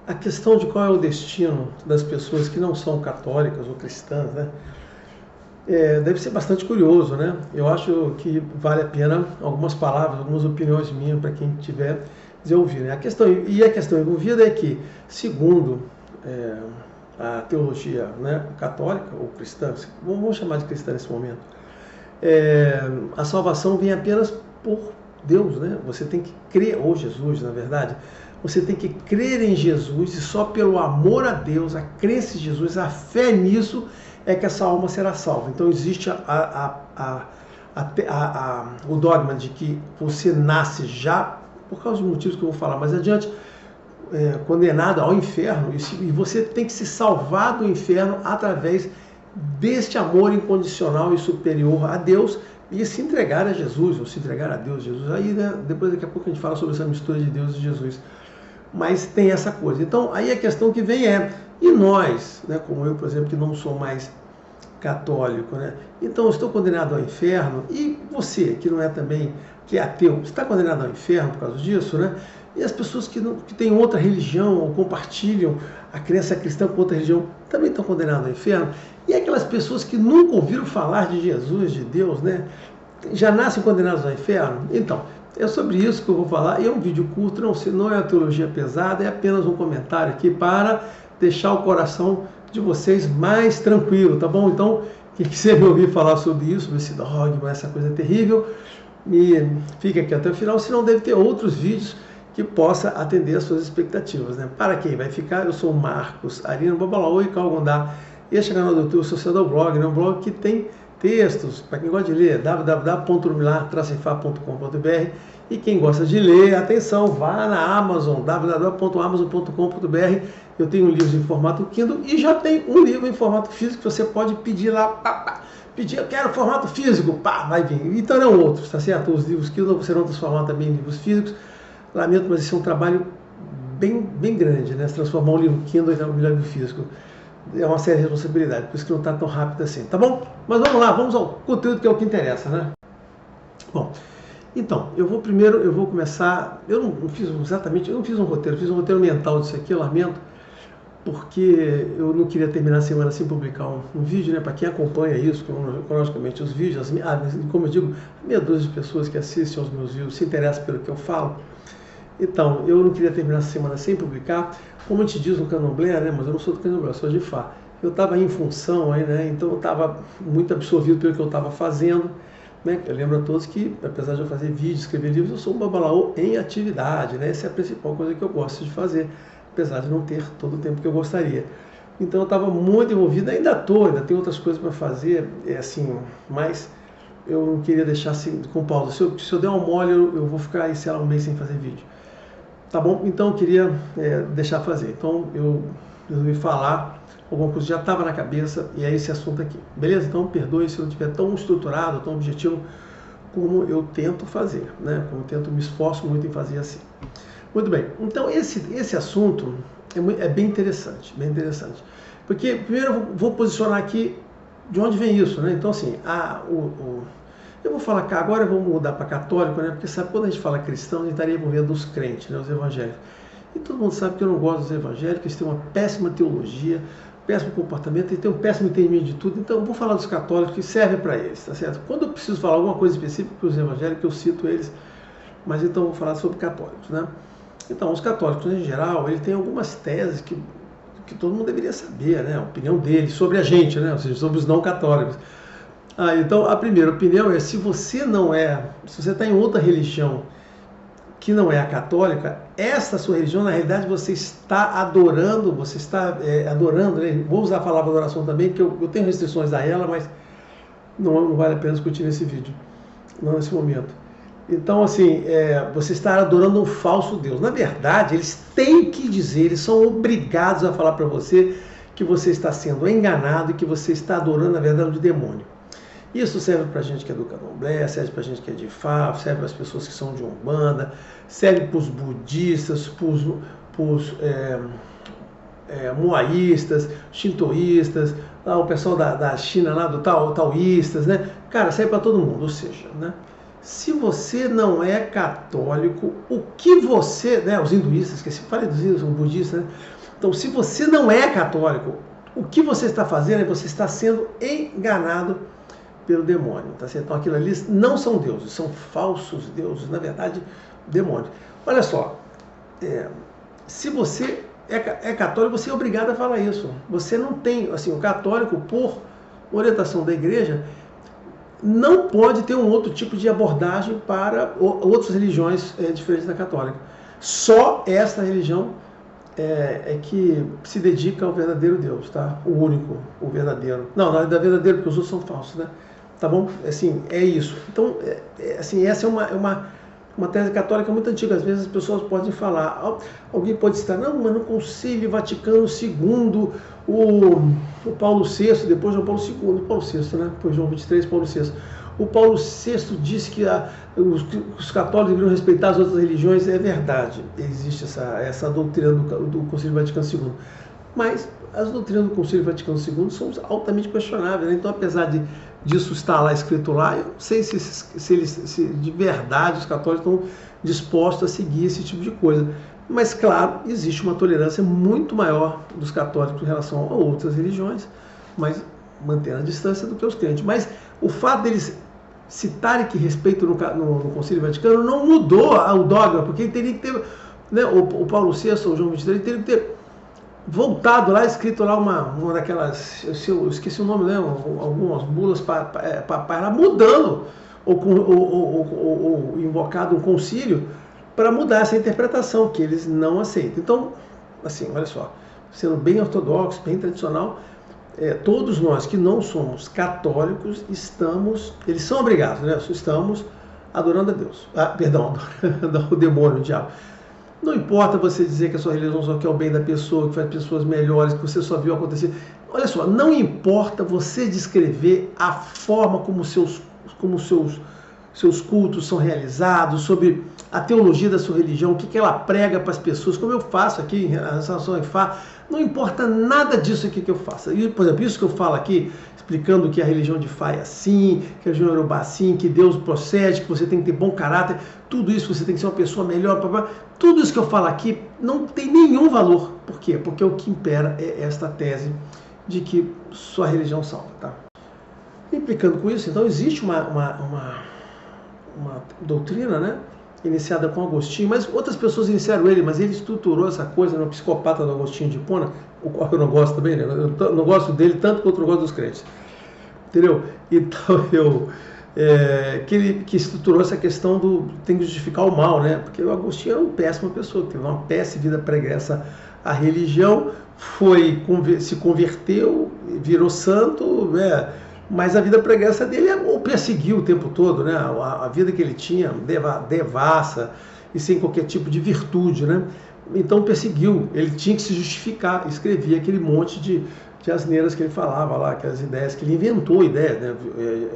a questão de qual é o destino das pessoas que não são católicas ou cristãs, né? Deve ser bastante curioso, né? Eu acho que vale a pena algumas palavras, algumas opiniões minhas para quem tiver de ouvir, né? A questão envolvida é que, segundo a teologia, né, católica ou cristã, vamos chamar de cristã nesse momento, a salvação vem apenas por Deus, né? Você tem que crer, ou Jesus, na verdade, você tem que crer em Jesus e só pelo amor a Deus, a crença em Jesus, a fé nisso é que essa alma será salva. Então existe o dogma de que você nasce já, por causa dos motivos que eu vou falar mais adiante, condenado ao inferno, e você tem que se salvar do inferno através deste amor incondicional e superior a Deus e se entregar a Jesus, ou se entregar a Deus, Jesus. Aí, né, depois, daqui a pouco, a gente fala sobre essa mistura de Deus e Jesus. Mas tem essa coisa. Então, aí a questão que vem e nós, né, como eu, por exemplo, que não sou mais católico, né? Então, eu estou condenado ao inferno, e você, que não é também, que é ateu, está condenado ao inferno por causa disso, né? E as pessoas que têm outra religião ou compartilham a crença cristã com outra religião também estão condenadas ao inferno. E aquelas pessoas que nunca ouviram falar de Jesus, de Deus, né, já nascem condenadas ao inferno? Então, é sobre isso que eu vou falar. É um vídeo curto, não é uma teologia pesada, é apenas um comentário aqui para deixar o coração de vocês mais tranquilo, tá bom? Então, quem quiser me ouvir falar sobre isso, sobre esse dogma, essa coisa terrível, fica aqui até o final, senão deve ter outros vídeos que possa atender às suas expectativas, né? Para quem vai ficar, eu sou o Marcos Arino Babalaô e Calgondá. Este é o canal do YouTube Social Blog, né? Um blog que tem textos, para quem gosta de ler, www.luminar-fa.com.br, e quem gosta de ler, atenção, vá na Amazon, www.amazon.com.br. Eu tenho livros em formato Kindle e já tem um livro em formato físico que você pode pedir lá, pedir, eu quero formato físico, vai vir. Então não outros, tá certo? Os livros Kindle serão transformados também em livros físicos. Lamento, mas esse é um trabalho bem grande, né? Se transformar um livro Kindle em um livro físico é uma séria responsabilidade, por isso que não está tão rápido assim, tá bom? Mas vamos lá, vamos ao conteúdo que é o que interessa, né? Bom, então, eu vou começar, eu não fiz um roteiro, fiz um roteiro mental disso aqui, eu lamento, porque eu não queria terminar a semana sem publicar um vídeo, né? Para quem acompanha isso, cronologicamente, os vídeos, como eu digo, a meia dúzia de pessoas que assistem aos meus vídeos se interessam pelo que eu falo. Então, eu não queria terminar essa semana sem publicar, como a gente diz no candomblé, né? Mas eu não sou do candomblé, eu sou de Fá. Eu estava em função aí, né? Então eu estava muito absorvido pelo que eu estava fazendo, né? Eu lembro a todos que, apesar de eu fazer vídeos, escrever livros, eu sou um babalaô em atividade, né? Essa é a principal coisa que eu gosto de fazer, apesar de não ter todo o tempo que eu gostaria. Então eu estava muito envolvido, ainda tenho outras coisas para fazer, mas eu não queria deixar assim com pausa. Se eu der um mole, eu vou ficar aí, sei lá, um mês sem fazer vídeo. Tá bom? Então eu queria deixar fazer. Então eu resolvi falar alguma coisa que já estava na cabeça e é esse assunto aqui. Beleza? Então perdoe se eu não estiver tão estruturado, tão objetivo como eu tento fazer, né? Como eu tento, me esforço muito em fazer assim. Muito bem. Então esse assunto é bem interessante, bem interessante. Porque primeiro eu vou posicionar aqui de onde vem isso, né? Então assim, eu vou falar cá, agora eu vou mudar para católico, né? Porque sabe, quando a gente fala cristão, a gente estaria envolvendo os crentes, né? Os evangélicos. E todo mundo sabe que eu não gosto dos evangélicos, eles têm uma péssima teologia, péssimo comportamento, eles têm um péssimo entendimento de tudo. Então eu vou falar dos católicos que servem para eles, tá certo? Quando eu preciso falar alguma coisa específica para os evangélicos, eu cito eles, mas então eu vou falar sobre católicos, né? Então, os católicos, em geral, ele tem algumas teses que todo mundo deveria saber, né? A opinião deles sobre a gente, né? Ou seja, sobre os não católicos. Então, a primeira opinião é, se você está em outra religião que não é a católica, essa sua religião, na realidade, você está adorando, né? Vou usar a palavra adoração também, porque eu tenho restrições a ela, mas não vale a pena discutir nesse vídeo, não nesse momento. Então, assim, você está adorando um falso Deus. Na verdade, eles têm que dizer, eles são obrigados a falar para você que você está sendo enganado e que você está adorando, na verdade, um demônio. Isso serve para a gente que é do candomblé, serve para a gente que é de Fá, serve para as pessoas que são de Umbanda, serve para os budistas, para os moaístas, shintoístas, o pessoal da China lá, do taoístas, né? Cara, serve para todo mundo, ou seja, né? Se você não é católico, o que você, né, os hinduístas, esqueci, falei dos hindus, os budistas, né? Então, se você não é católico, o que você está fazendo é você está sendo enganado pelo demônio, tá certo? Então, aquilo ali não são deuses, são falsos deuses, na verdade, demônios. Olha só, se você é católico, você é obrigado a falar isso. Você não tem, assim, o católico, por orientação da igreja, não pode ter um outro tipo de abordagem para outras religiões diferentes da católica. Só esta religião é que se dedica ao verdadeiro Deus, tá? O único, o verdadeiro. Não é verdadeiro porque os outros são falsos, né? Tá bom? Assim, é isso. Então, assim, essa é uma tese católica muito antiga. Às vezes as pessoas podem falar, alguém pode citar, não, mas no Concílio Vaticano II, o Paulo VI, depois João Paulo II, Paulo VI, né? Depois João 23, Paulo VI. O Paulo VI disse que os católicos deveriam respeitar as outras religiões. É verdade, existe essa doutrina do Concílio Vaticano II. Mas as doutrinas do Concílio Vaticano II são altamente questionáveis, né? Então, apesar disso estar lá escrito lá, eu não sei se de verdade os católicos estão dispostos a seguir esse tipo de coisa. Mas, claro, existe uma tolerância muito maior dos católicos em relação a outras religiões, mas mantendo a distância do que os crentes. Mas o fato deles citarem que respeito no Concílio Vaticano não mudou o dogma, porque ele teria que ter, né, o Paulo VI, o João 23, ele teria que ter voltado lá, escrito lá uma daquelas, eu esqueci o nome, né, algumas bulas para lá, mudando ou invocado um concílio para mudar essa interpretação, que eles não aceitam. Então, assim, olha só, sendo bem ortodoxo, bem tradicional, todos nós que não somos católicos eles são obrigados, né? Estamos adorando a Deus, perdão, adorando o demônio, o diabo. Não importa você dizer que a sua religião só quer o bem da pessoa, que faz pessoas melhores, que você só viu acontecer. Olha só, não importa você descrever a forma como seus cultos são realizados, sobre a teologia da sua religião, o que ela prega para as pessoas, como eu faço aqui em relação ao Ifá. Não importa nada disso aqui que eu faço. E, por exemplo, isso que eu falo aqui, explicando que a religião de Ifá é assim, que a religião Yorubá é assim, que Deus procede, que você tem que ter bom caráter, tudo isso, você tem que ser uma pessoa melhor, tudo isso que eu falo aqui não tem nenhum valor. Por quê? Porque o que impera é esta tese de que sua religião salva, tá? Implicando com isso, então, existe uma doutrina, né, iniciada com Agostinho, mas outras pessoas iniciaram ele, mas ele estruturou essa coisa no Psicopata do Agostinho de Hipona, o qual eu não gosto também, né? Eu não gosto dele tanto quanto eu gosto dos crentes, entendeu? Então, que estruturou essa questão tem que justificar o mal, né? Porque o Agostinho era uma péssima pessoa, teve uma péssima vida pregressa à religião, se converteu, virou santo, né? Mas a vida pregressa dele o perseguiu o tempo todo, né? A vida que ele tinha, devassa e sem qualquer tipo de virtude, né? Então perseguiu, ele tinha que se justificar, escrevia aquele monte de asneiras que ele falava lá, aquelas ideias que ele inventou, ideias, né?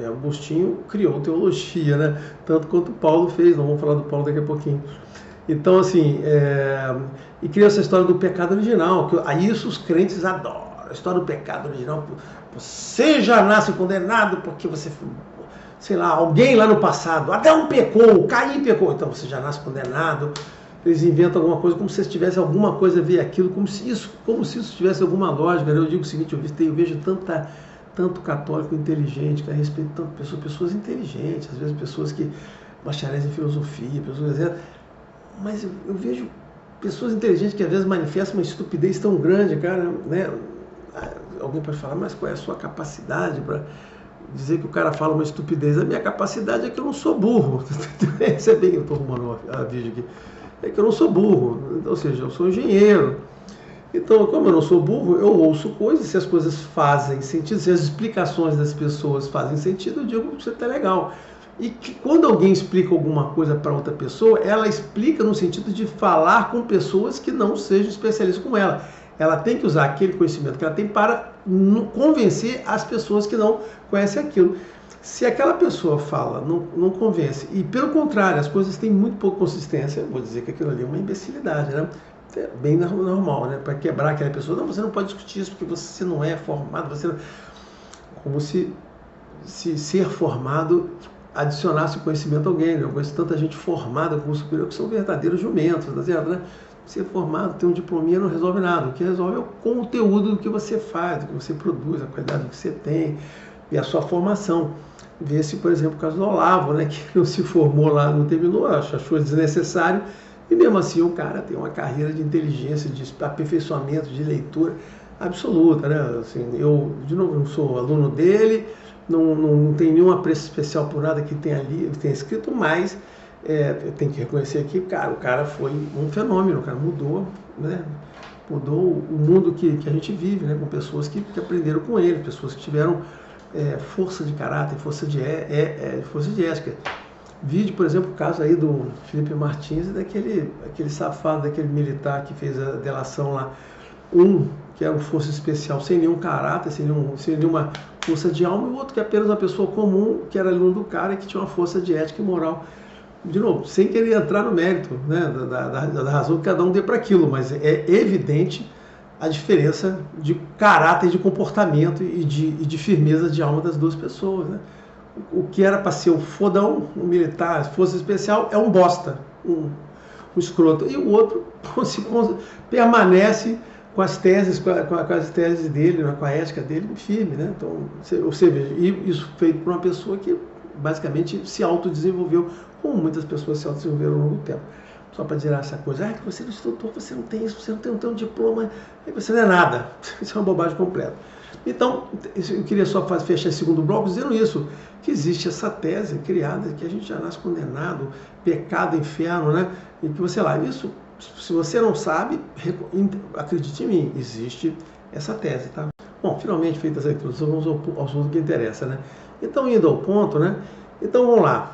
Agostinho criou teologia, né? Tanto quanto Paulo fez, não vamos falar do Paulo daqui a pouquinho. Então, assim, e criou essa história do pecado original, que isso os crentes adoram, a história do pecado original. Você já nasce condenado porque você, sei lá, alguém lá no passado, Adão pecou, Caim pecou, então você já nasce condenado. Eles inventam alguma coisa como se tivesse alguma coisa a ver aquilo, como se isso tivesse alguma lógica. Eu digo o seguinte, eu vejo tanto católico inteligente, que a respeito de tantas pessoas inteligentes, às vezes pessoas que bacharéis em filosofia, pessoas, mas eu vejo pessoas inteligentes que às vezes manifestam uma estupidez tão grande, cara, né? Alguém pode falar, mas qual é a sua capacidade para dizer que o cara fala uma estupidez? A minha capacidade é que eu não sou burro. Isso é bem, eu estou arrumando a vídeo aqui. É que eu não sou burro, ou seja, eu sou engenheiro. Então, como eu não sou burro, eu ouço coisas, se as coisas fazem sentido, se as explicações das pessoas fazem sentido, eu digo que você está legal. E que quando alguém explica alguma coisa para outra pessoa, ela explica no sentido de falar com pessoas que não sejam especialistas como ela. Ela tem que usar aquele conhecimento que ela tem para convencer as pessoas que não conhecem aquilo. Se aquela pessoa fala, não convence, e pelo contrário, as coisas têm muito pouca consistência, eu vou dizer que aquilo ali é uma imbecilidade, né? É bem normal, né? Para quebrar aquela pessoa, não, você não pode discutir isso porque você não é formado, como se ser formado adicionasse conhecimento a alguém. Né? Eu conheço tanta gente formada como superior que são verdadeiros jumentos, tá certo, né? Ser formado, ter um diplominha não resolve nada. O que resolve é o conteúdo do que você faz, do que você produz, a qualidade do que você tem e a sua formação. Vê-se, por exemplo, o caso do Olavo, né, que não se formou lá, não terminou, achou desnecessário, e mesmo assim o cara tem uma carreira de inteligência, de aperfeiçoamento, de leitura absoluta, né? Assim, eu, de novo, não sou aluno dele, não tenho nenhum apreço especial por nada que tenha ali, que tenha escrito, mas eu tenho que reconhecer aqui, cara, o cara foi um fenômeno, o cara mudou, né? Mudou o mundo que a gente vive, né? Com pessoas que aprenderam com ele, pessoas que tiveram força de caráter, força de ética. Vide, por exemplo, o caso aí do Felipe Martins e aquele safado, daquele militar que fez a delação lá, que era uma força especial, sem nenhum caráter, sem nenhuma força de alma, e o outro que é apenas uma pessoa comum, que era aluno do cara e que tinha uma força de ética e moral. De novo, sem querer entrar no mérito, né, da razão que cada um dê para aquilo, mas é evidente a diferença de caráter, de comportamento e de firmeza de alma das duas pessoas. Né? O que era para ser o fodão, um militar, força especial, é um bosta, um escroto. E o outro permanece com as teses, com as teses dele, com a ética dele firme. Né? Então, você veja, e isso feito por uma pessoa que basicamente se autodesenvolveu, como muitas pessoas se autodesenvolveram ao longo do tempo. Só para dizer essa coisa, que você não estudou, você não tem isso, você não tem um diploma, você não é nada. Isso é uma bobagem completa. Então, eu queria só fechar esse segundo bloco dizendo isso, que existe essa tese criada, que a gente já nasce condenado, pecado, inferno, né? E que você lá, isso, se você não sabe, acredite em mim, existe essa tese, tá? Bom, finalmente feita essa introdução, vamos ao assunto que interessa, né? Então, indo ao ponto, né? Então, vamos lá.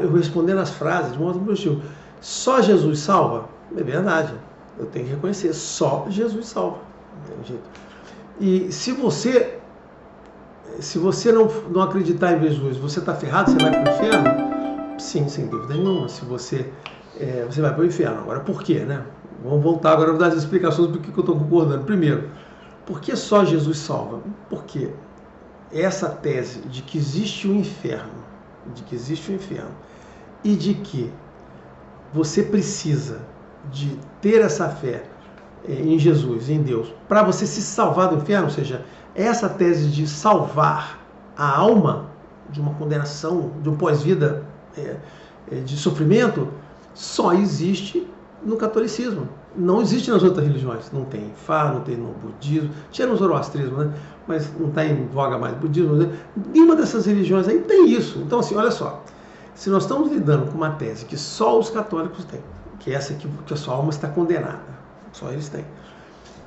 Eu respondendo as frases de modo positivo. Só Jesus salva? É verdade. Eu tenho que reconhecer. Só Jesus salva. Não tem jeito. E se você não acreditar em Jesus, você está ferrado? Você vai para o inferno? Sim, sem dúvida nenhuma. Se você vai para o inferno. Agora, por quê, né? Vamos voltar agora para dar as explicações do que eu estou concordando. Primeiro, por que só Jesus salva? Porque essa tese de que existe um inferno, e de que você precisa de ter essa fé em Jesus, em Deus, para você se salvar do inferno, ou seja, essa tese de salvar a alma de uma condenação, de um pós-vida de sofrimento, só existe no catolicismo. Não existe nas outras religiões. Não tem em Fá, não tem no budismo, tinha no zoroastrismo, né? Mas não está em voga mais budismo. Né? Nenhuma dessas religiões aí tem isso. Então, assim, olha só. Se nós estamos lidando com uma tese que só os católicos têm, que é essa que a sua alma está condenada, só eles têm,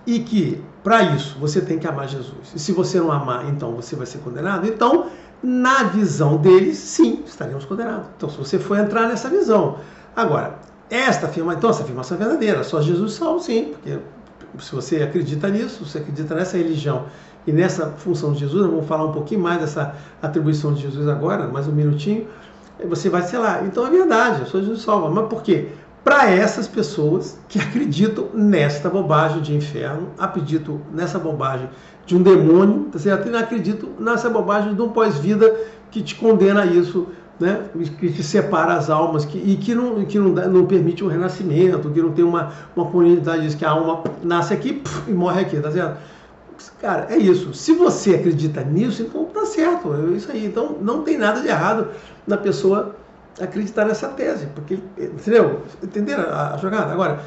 e que, para isso, você tem que amar Jesus. E se você não amar, então você vai ser condenado. Então, na visão deles, sim, estaremos condenados. Então, se você for entrar nessa visão. Agora, essa afirmação é verdadeira. Só Jesus salva, sim, porque se você acredita nisso, você acredita nessa religião e nessa função de Jesus, vamos falar um pouquinho mais dessa atribuição de Jesus agora, mais um minutinho, você vai, sei lá, então é verdade, só Jesus salva. Mas por quê? Para essas pessoas que acreditam nesta bobagem de inferno, acreditam nessa bobagem de um demônio, tá certo? E não acreditam nessa bobagem de um pós-vida que te condena a isso, né? Que separa as almas e que não permite o renascimento, que não tem uma comunidade que a alma nasce aqui e morre aqui, tá certo? Cara, é isso. Se você acredita nisso, então tá certo, é isso aí. Então não tem nada de errado na pessoa acreditar nessa tese, porque, entendeu? Entenderam a jogada? Agora,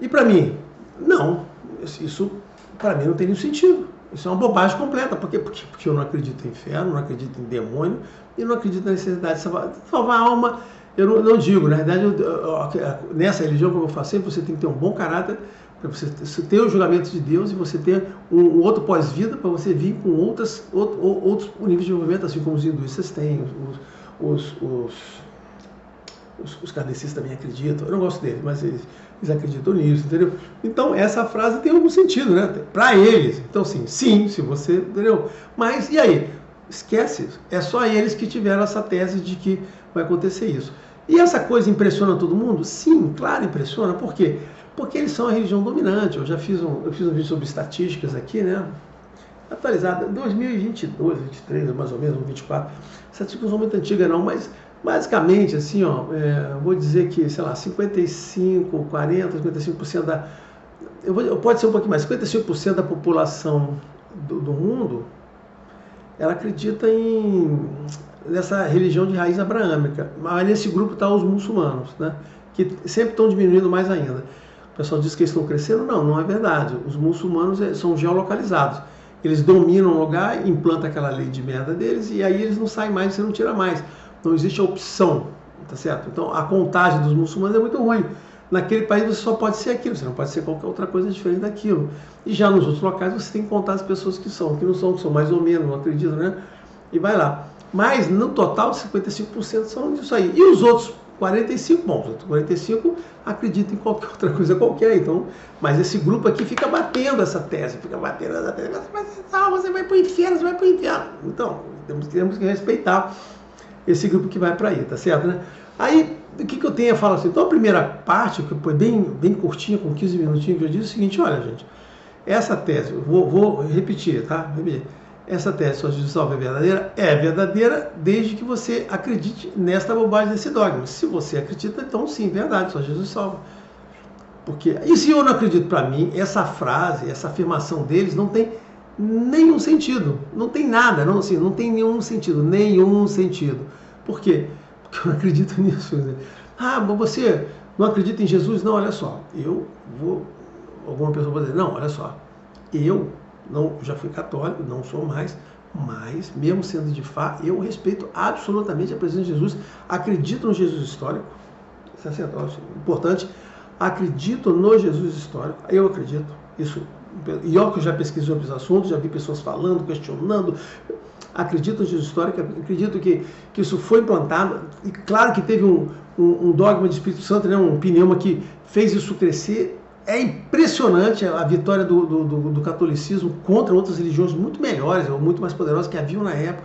e para mim? Não, isso para mim não tem nenhum sentido. Isso é uma bobagem completa. Por quê? Porque eu não acredito em inferno, não acredito em demônio, e não acredito na necessidade de salvar a alma. Eu não digo, na verdade, nessa religião, como eu faço sempre, você tem que ter um bom caráter, para você ter o julgamento de Deus e você ter um outro pós-vida, para você vir com outros níveis de desenvolvimento, assim como os hinduístas têm, os kardecistas também acreditam. Eu não gosto deles, mas eles acreditam nisso, entendeu? Então, essa frase tem algum sentido, né? Para eles. Então, sim, se você, entendeu? Mas, e aí? Esquece. É só eles que tiveram essa tese de que vai acontecer isso. E essa coisa impressiona todo mundo? Sim, claro, impressiona. Por quê? Porque eles são a religião dominante. Eu fiz um vídeo sobre estatísticas aqui, né? atualizada, 2022, 23, mais ou menos, 24. Essa artigo não é muito antiga não, mas basicamente, assim, ó, vou dizer que, sei lá, 55, 40, 55% da... pode ser um pouquinho mais, 55% da população do mundo, ela acredita nessa religião de raiz abraâmica. Mas nesse grupo estão os muçulmanos, né, que sempre estão diminuindo mais ainda. O pessoal diz que eles estão crescendo. Não é verdade. Os muçulmanos são geolocalizados. Eles dominam o lugar, implantam aquela lei de merda deles e aí eles não saem mais, você não tira mais. Não existe a opção, tá certo? Então a contagem dos muçulmanos é muito ruim. Naquele país você só pode ser aquilo, você não pode ser qualquer outra coisa diferente daquilo. E já nos outros locais você tem que contar as pessoas que não são, que são mais ou menos, não acreditam, né? E vai lá. Mas no total 55% são isso aí. E os outros 45%, bom, os outros 45% acreditam em qualquer outra coisa qualquer. Então, mas esse grupo aqui fica batendo essa tese, mas você vai para o inferno, você vai para o inferno. Então, temos que respeitar esse grupo que vai para aí, tá certo, né? Aí, o que eu tenho a falar assim? Então, a primeira parte, que foi bem curtinha, com 15 minutinhos, que eu disse o seguinte: olha, gente, essa tese, vou repetir, tá? Essa tese, só Jesus salva, é verdadeira desde que você acredite nesta bobagem desse dogma. Se você acredita, então sim, verdade, só Jesus salva. Porque, e se eu não acredito, para mim, essa frase, essa afirmação deles não tem nenhum sentido. Não tem nada, não tem nenhum sentido. Por quê? Porque eu não acredito nisso. Né? Mas você não acredita em Jesus? Não, olha só, alguma pessoa pode dizer, não, olha só, já fui católico, não sou mais, mas mesmo sendo de Fá, eu respeito absolutamente a presença de Jesus, acredito no Jesus histórico, isso é importante, acredito no Jesus histórico, eu acredito, isso, e eu que já pesquisei sobre os assuntos, já vi pessoas falando, questionando, acredito no Jesus histórico, acredito que isso foi implantado, e claro que teve um dogma de Espírito Santo, né, um pneuma que fez isso crescer. É impressionante a vitória do catolicismo contra outras religiões muito melhores, ou muito mais poderosas que haviam na época,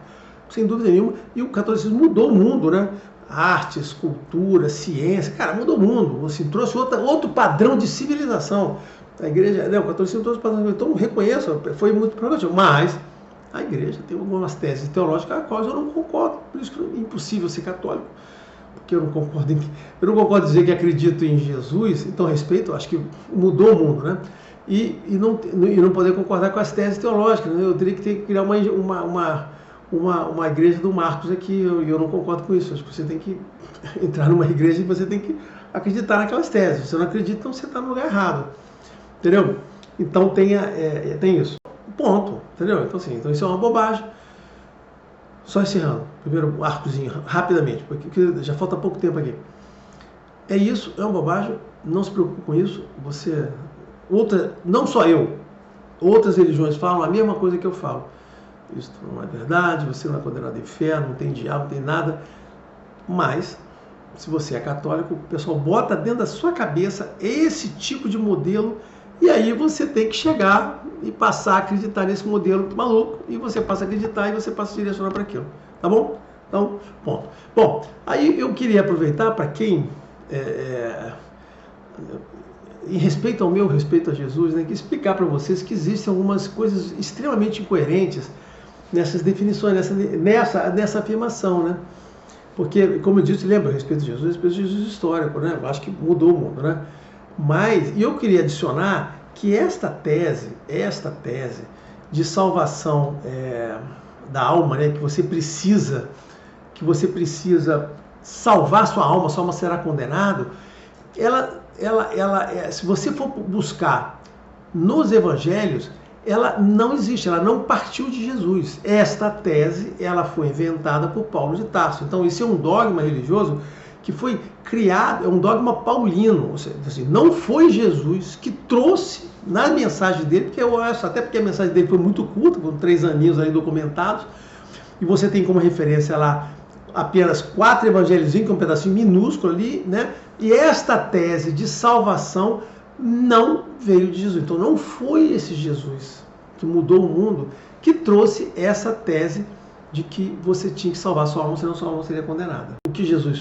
sem dúvida nenhuma, e o catolicismo mudou o mundo, né? Artes, cultura, ciência, cara, mudou o mundo, assim, trouxe outro padrão de civilização. A igreja, o catolicismo trouxe padrão, então reconheço, foi muito prometido, mas a igreja tem algumas teses teológicas a quais eu não concordo, por isso que é impossível ser católico. Porque eu não concordo em dizer que acredito em Jesus, então respeito, acho que mudou o mundo, né? E não poder concordar com as teses teológicas, né? Eu teria que criar uma igreja do Marcos aqui, eu não concordo com isso. Acho que você tem que entrar numa igreja e você tem que acreditar naquelas teses. Se você não acredita, então você está no lugar errado, entendeu? Então tem isso, ponto, entendeu? Então assim, isso é uma bobagem. Só encerrando, primeiro arcozinho, rapidamente, porque já falta pouco tempo aqui. É isso, é uma bobagem, não se preocupe com isso. Não só eu, outras religiões falam a mesma coisa que eu falo. Isso não é verdade, você não é condenado ao inferno, não tem diabo, não tem nada. Mas, se você é católico, o pessoal bota dentro da sua cabeça esse tipo de modelo. E aí você tem que chegar e passar a acreditar nesse modelo maluco, e você passa a acreditar e você passa a direcionar para aquilo, tá bom? Então, ponto. Bom, aí eu queria aproveitar para quem, em respeito ao meu respeito a Jesus, né, que explicar para vocês que existem algumas coisas extremamente incoerentes nessas definições, nessa afirmação, né? Porque, como eu disse, lembra, respeito a Jesus histórico, né? Eu acho que mudou o mundo, né? Mas, e eu queria adicionar que esta tese de salvação da alma, né, que você precisa salvar sua alma será condenado, se você for buscar nos evangelhos, ela não existe, ela não partiu de Jesus. Esta tese, ela foi inventada por Paulo de Tarso. Então, isso é um dogma religioso que foi criado, é um dogma paulino, ou seja, assim, não foi Jesus que trouxe na mensagem dele, porque eu acho, até porque a mensagem dele foi muito curta, com 3 aninhos aí documentados, e você tem como referência lá apenas 4 evangelhos, que é um pedacinho minúsculo ali, né? E esta tese de salvação não veio de Jesus. Então não foi esse Jesus que mudou o mundo que trouxe essa tese de que você tinha que salvar sua alma, senão sua alma seria condenada. O que Jesus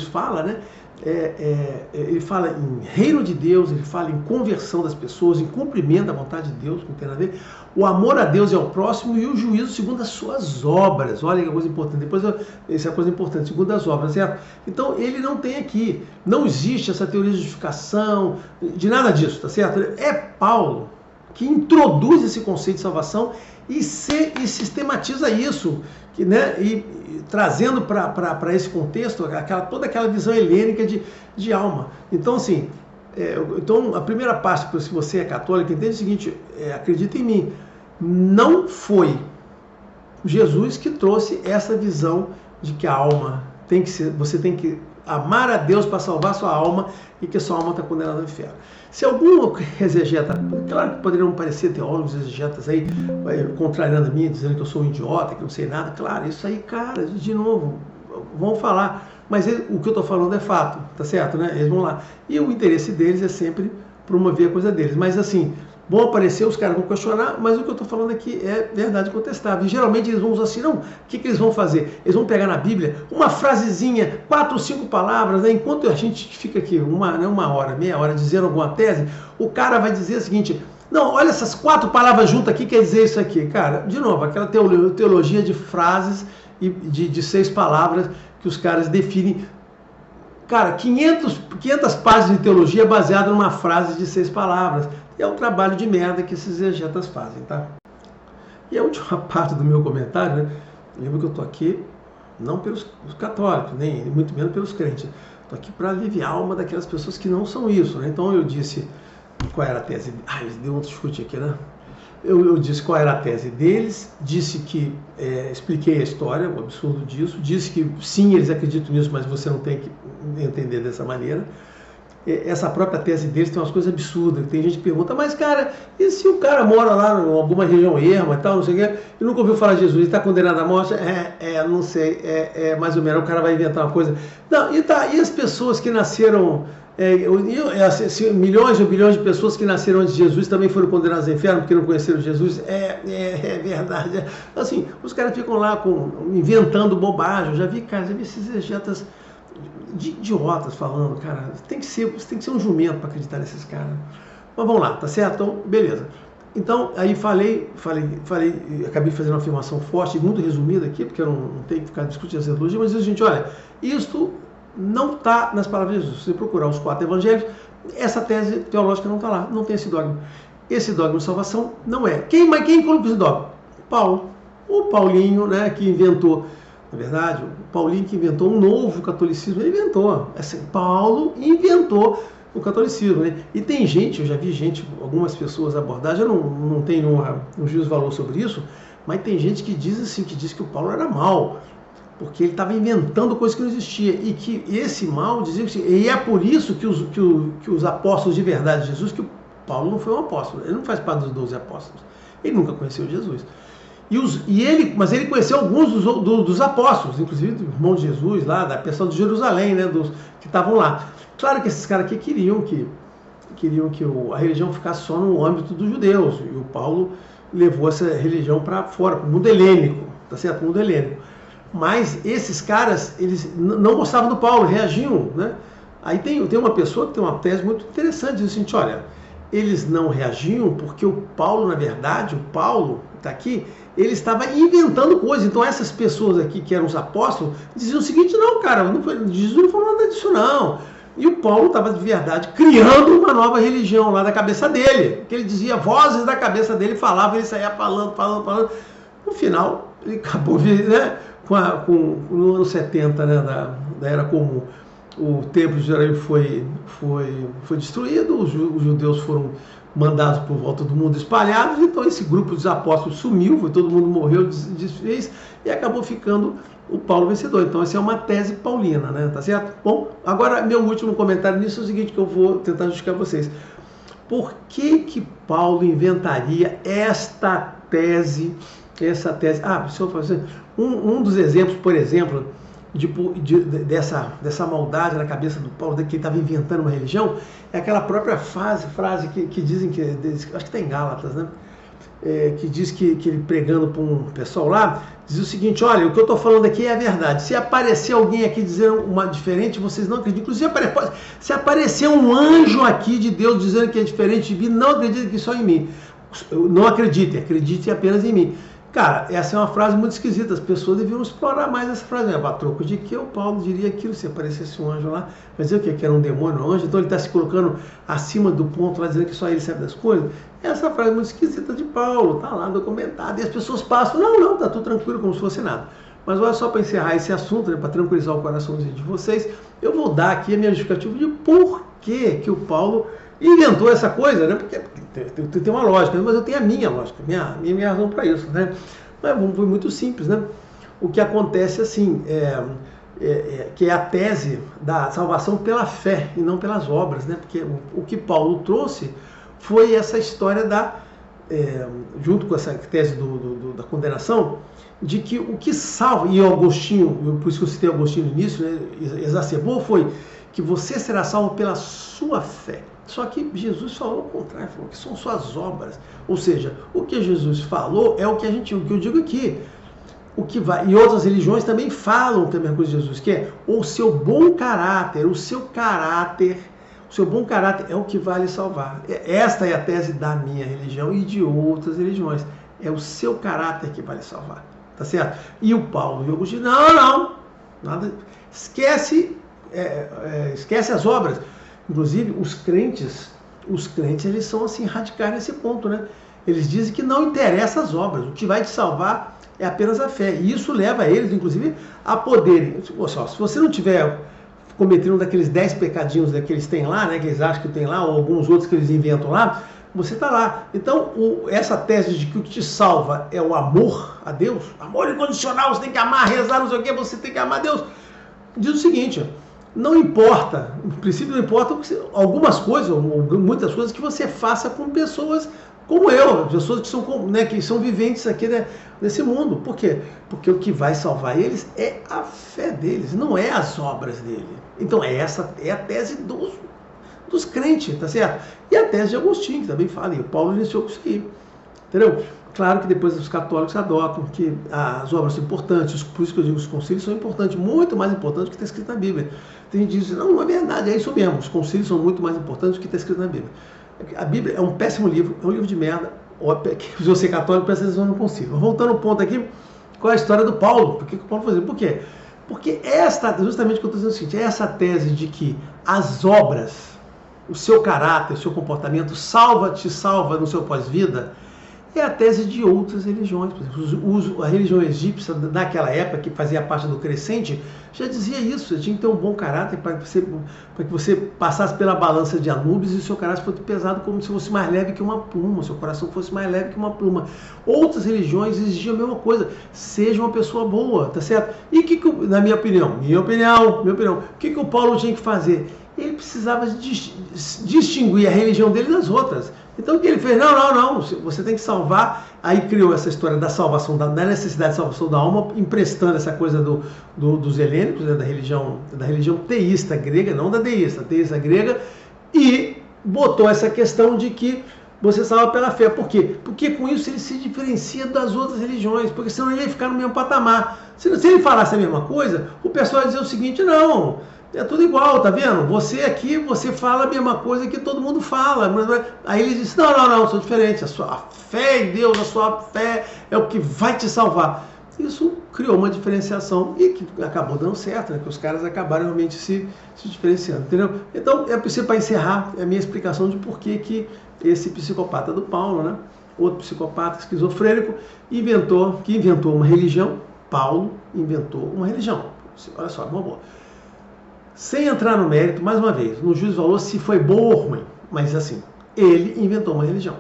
fala, né, ele fala em reino de Deus, ele fala em conversão das pessoas, em cumprimento da vontade de Deus, não tem nada a ver, o amor a Deus e ao próximo e o juízo segundo as suas obras. Olha que coisa importante, depois essa é a coisa importante, segundo as obras, certo? Então ele não tem aqui, não existe essa teoria de justificação, de nada disso, tá certo? É Paulo que introduz esse conceito de salvação e sistematiza isso, e trazendo para esse contexto toda aquela visão helênica de alma. Então, assim, então a primeira parte, se você é católico, entende o seguinte: acredita em mim, não foi Jesus que trouxe essa visão de que a alma tem que ser, você tem que amar a Deus para salvar sua alma e que sua alma está condenada ao inferno. Se algum exegeta, claro que poderiam parecer teólogos exegetas aí, contrariando a mim, dizendo que eu sou um idiota, que não sei nada, claro, isso aí, cara, de novo, vão falar, mas o que eu estou falando é fato, tá certo, né? Eles vão lá. E o interesse deles é sempre promover a coisa deles, mas assim, vão aparecer, os caras vão questionar, mas o que eu estou falando aqui é verdade contestável. E geralmente eles vão usar assim, não, o que eles vão fazer? Eles vão pegar na Bíblia uma frasezinha, 4 ou 5 palavras, né? Enquanto a gente fica aqui uma hora, meia hora, dizendo alguma tese, o cara vai dizer o seguinte: não, olha essas 4 palavras juntas aqui, quer dizer isso aqui. Cara, de novo, aquela teologia de frases e de 6 palavras que os caras definem. Cara, 500 páginas de teologia baseada numa frase de 6 palavras. É um trabalho de merda que esses exegetas fazem, tá? E a última parte do meu comentário, né? Lembra que eu estou aqui não pelos católicos, nem muito menos pelos crentes. Estou aqui para aliviar a alma daquelas pessoas que não são isso, né? Então eu disse qual era a tese. Ai, deu um chute aqui, né? Eu disse qual era a tese deles, disse que, expliquei a história, o absurdo disso, disse que sim, eles acreditam nisso, mas você não tem que entender dessa maneira. Essa própria tese deles tem umas coisas absurdas. Tem gente que pergunta, mas cara, e se o cara mora lá em alguma região erma e tal, não sei o que, e nunca ouviu falar de Jesus, ele está condenado à morte? Não sei, mais ou menos, o cara vai inventar uma coisa. Não, e as pessoas que nasceram, milhões ou bilhões de pessoas que nasceram antes de Jesus também foram condenadas ao inferno porque não conheceram Jesus? É verdade. Assim, os caras ficam lá inventando bobagem. Eu já vi esses exegetas de idiotas falando, cara, você tem que ser um jumento para acreditar nesses caras. Mas vamos lá, tá certo? Então, beleza. Então, aí falei, acabei fazendo uma afirmação forte, muito resumida aqui, porque eu não tenho que ficar discutindo essa teologia, mas diz o seguinte: olha, isto não está nas palavras de Jesus. Se você procurar os 4 evangelhos, essa tese teológica não está lá, não tem esse dogma. Esse dogma de salvação não é. Mas quem colocou esse dogma? Paulo. O Paulinho, né, que inventou. Na verdade, o Paulinho que inventou um novo catolicismo, ele inventou. Paulo inventou o catolicismo, né? E tem gente, eu já vi algumas pessoas abordar, eu não tenho um juízo de valor sobre isso, mas tem gente que diz assim, que diz que o Paulo era mau, porque ele estava inventando coisas que não existiam, e que esse mal dizia que, e é por isso que os apóstolos de verdade de Jesus, que o Paulo não foi um apóstolo, ele não faz parte dos 12 apóstolos, ele nunca conheceu Jesus. Mas ele conheceu alguns dos apóstolos, inclusive do irmão de Jesus, lá, da pessoa de Jerusalém, né, que estavam lá. Claro que esses caras aqui queriam que a religião ficasse só no âmbito dos judeus, e o Paulo levou essa religião para fora, para o mundo helênico, tá certo? O mundo helênico. Mas esses caras, eles não gostavam do Paulo, reagiam, né? Aí tem uma pessoa que tem uma tese muito interessante, diz assim, olha, eles não reagiam porque o Paulo, na verdade, está aqui, ele estava inventando coisas. Então essas pessoas aqui que eram os apóstolos diziam o seguinte: não, cara, Jesus não falou nada disso não. E o Paulo estava de verdade criando uma nova religião lá da cabeça dele, que ele dizia, vozes da cabeça dele falavam, ele saía falando. No final, ele acabou, né, no ano 70, né, da Era Comum. O templo de Jerusalém foi destruído, os judeus foram mandados por volta do mundo espalhados, então esse grupo dos apóstolos sumiu, todo mundo morreu, desfez, e acabou ficando o Paulo vencedor. Então essa é uma tese paulina, né? Tá certo? Bom, agora meu último comentário nisso é o seguinte, que eu vou tentar justificar vocês. Por que Paulo inventaria essa tese? Deixa eu fazer um dos exemplos, por exemplo, dessa maldade na cabeça do Paulo, que ele estava inventando uma religião, é aquela própria frase que dizem acho que está em Gálatas, né? que diz que ele pregando para um pessoal lá, diz o seguinte: olha, o que eu estou falando aqui é a verdade. Se aparecer alguém aqui dizendo uma diferente, vocês não acreditam. Inclusive, se aparecer um anjo aqui de Deus dizendo que é diferente de mim, não acreditem que só em mim. Não acreditem apenas em mim. Cara, essa é uma frase muito esquisita. As pessoas deviam explorar mais essa frase. A troco de que o Paulo diria aquilo se aparecesse um anjo lá? Vai dizer o quê? Que era um demônio, um anjo? Então ele está se colocando acima do ponto lá, dizendo que só ele sabe das coisas? Essa frase é muito esquisita de Paulo, está lá documentada. E as pessoas passam, não, está tudo tranquilo, como se fosse nada. Mas olha só, para encerrar esse assunto, né, para tranquilizar o coraçãozinho de vocês, eu vou dar aqui a minha justificativa de por que o Paulo inventou essa coisa, né? Porque tem uma lógica, mas eu tenho a minha lógica, minha razão para isso, né? Mas foi muito simples, né? O que acontece assim, que é a tese da salvação pela fé e não pelas obras, né? Porque o que Paulo trouxe foi essa história junto com essa tese da condenação, de que o que salva, e Agostinho, por isso que eu citei Agostinho no início, né, exacerbou, foi que você será salvo pela sua fé. Só que Jesus falou o contrário, falou que são suas obras. Ou seja, o que Jesus falou é o que eu digo aqui. O que vai, e outras religiões também falam também a coisa de Jesus, que é o seu bom caráter, o seu bom caráter é o que vai lhe salvar. Esta é a tese da minha religião e de outras religiões. É o seu caráter que vai lhe salvar. Tá certo? E o Paulo e o Agostinho, não, nada, esquece as obras. Inclusive, os crentes, eles são assim, radicais nesse ponto, né? Eles dizem que não interessa as obras, o que vai te salvar é apenas a fé. E isso leva eles, inclusive, a poderem. Se você não tiver cometendo um daqueles 10 pecadinhos que eles têm lá, né, que eles acham que tem lá, ou alguns outros que eles inventam lá, você está lá. Então, essa tese de que o que te salva é o amor a Deus, amor incondicional, você tem que amar, rezar, não sei o que, você tem que amar Deus, diz o seguinte: não importa, no princípio não importa algumas coisas, ou muitas coisas que você faça com pessoas como eu, pessoas que são viventes aqui, né, nesse mundo. Por quê? Porque o que vai salvar eles é a fé deles, não é as obras dele. Então essa é a tese dos crentes, tá certo? E a tese de Agostinho, que também fala, e o Paulo iniciou com isso aí, entendeu? Claro que depois os católicos adotam que as obras são importantes, por isso que eu digo que os concílios são importantes, muito mais importantes do que está escrito na Bíblia. Tem gente que diz, não é verdade, é isso mesmo, os concílios são muito mais importantes do que está escrito na Bíblia. A Bíblia é um péssimo livro, é um livro de merda. Se você é católico, presta atenção no concílio. Voltando ao ponto aqui, qual é a história do Paulo? Por que o Paulo fazia? Por quê? Porque justamente o que eu estou dizendo é o seguinte, é essa tese de que as obras, o seu caráter, o seu comportamento te salva no seu pós-vida, é a tese de outras religiões. Por exemplo, a religião egípcia, naquela época, que fazia parte do crescente, já dizia isso. Você tinha que ter um bom caráter para que você passasse pela balança de Anubis e o seu caráter fosse pesado como se fosse mais leve que uma pluma, o seu coração fosse mais leve que uma pluma. Outras religiões exigiam a mesma coisa. Seja uma pessoa boa, tá certo? E na minha opinião, o que o Paulo tinha que fazer? Ele precisava distinguir a religião dele das outras. Então o que ele fez? Não, você tem que salvar. Aí criou essa história da salvação, da necessidade de salvação da alma, emprestando essa coisa dos helênicos, né, da religião teísta grega, não da teísta grega, e botou essa questão de que você salva pela fé. Por quê? Porque com isso ele se diferencia das outras religiões, porque senão ele ia ficar no mesmo patamar. Se ele falasse a mesma coisa, o pessoal ia dizer o seguinte: não, é tudo igual, tá vendo? Você aqui, você fala a mesma coisa que todo mundo fala. Aí ele disse, não, sou diferente. A sua fé em Deus, a sua fé é o que vai te salvar. Isso criou uma diferenciação e que acabou dando certo, né? Que os caras acabaram realmente se diferenciando, entendeu? Então, para encerrar, é a minha explicação de por que esse psicopata do Paulo, né? Outro psicopata esquizofrênico, inventou uma religião. Paulo inventou uma religião. Olha só, uma boa. Sem entrar no mérito, mais uma vez, no juízo de valor se foi boa ou ruim, mas assim, ele inventou uma religião,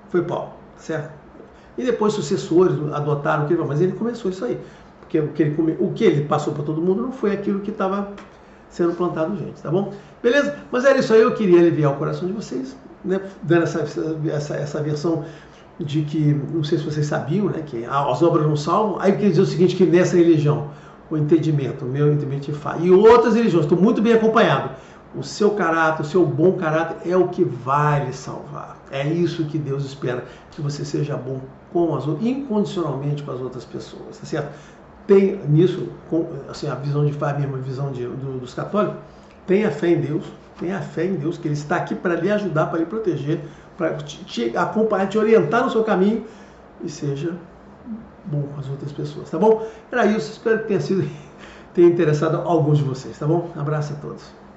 foi Paulo, certo? E depois sucessores adotaram o que ele falou, mas ele começou isso aí, porque o que ele passou para todo mundo não foi aquilo que estava sendo plantado, gente, tá bom? Beleza? Mas era isso aí, eu queria aliviar o coração de vocês, né? Dando essa versão de que, não sei se vocês sabiam, né, que as obras não salvam, aí eu queria dizer o seguinte, que nessa religião, o meu entendimento de fé. E outras religiões, estou muito bem acompanhado. O seu caráter, o seu bom caráter é o que vai lhe salvar. É isso que Deus espera, que você seja bom com as outras, incondicionalmente com as outras pessoas, tá certo? Tem nisso, assim, a visão de fé, a mesma visão dos católicos, tenha fé em Deus, que Ele está aqui para lhe ajudar, para lhe proteger, para te acompanhar, te orientar no seu caminho e seja bom com as outras pessoas, tá bom? Era isso, espero que tenha interessado alguns de vocês, tá bom? Abraço a todos.